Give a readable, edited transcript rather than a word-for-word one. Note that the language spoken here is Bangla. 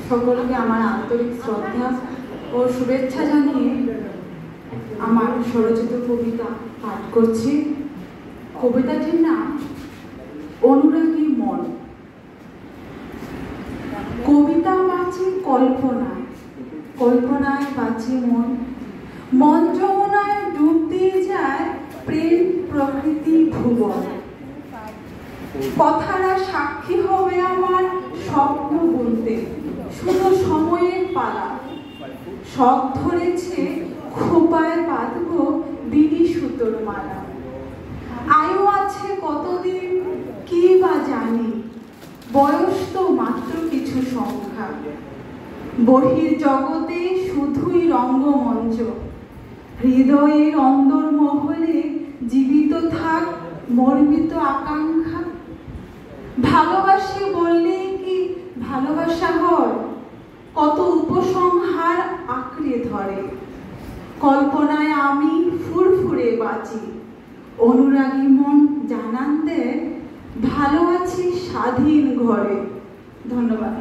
সকলকে আমার আন্তরিক শ্রদ্ধা ও শুভেচ্ছা জানিয়ে আমার স্বরচিত কবিতা পাঠ করছি। কবিতাটির নাম অনুরাগী মন। কবিতা বাঁচে কল্পনায়, কল্পনায় বাঁচে মন, মন যমুনায় ডুব দিয়ে যায় প্রেম প্রকৃতি ভুবন। কথারা সাক্ষী হবে আমার স্বপ্ন বলতে, শুধু সময়ের পালা। শখ ধরেছে খোপায় বাঁধব বিনি সুতোর মালা। আয়ু আছে কতদিন কি বা জানি, বয়স তো মাত্র কিছু সংখ্যা। বহির জগতে শুধুই রঙ্গমঞ্চ, হৃদয়ের অন্দরমহলে জীবিত থাক মর্মিত আকাঙ্ক্ষা। ভালোবাসি বললেই কি ভালোবাসা হয়, কত উপসংহার আঁকড়ে ধরে। কল্পনায় আমি ফুরফুরে বাঁচি, অনুরাগী মন জানান দেয় ভালো আছি স্বাধীন ঘরে। ধন্যবাদ।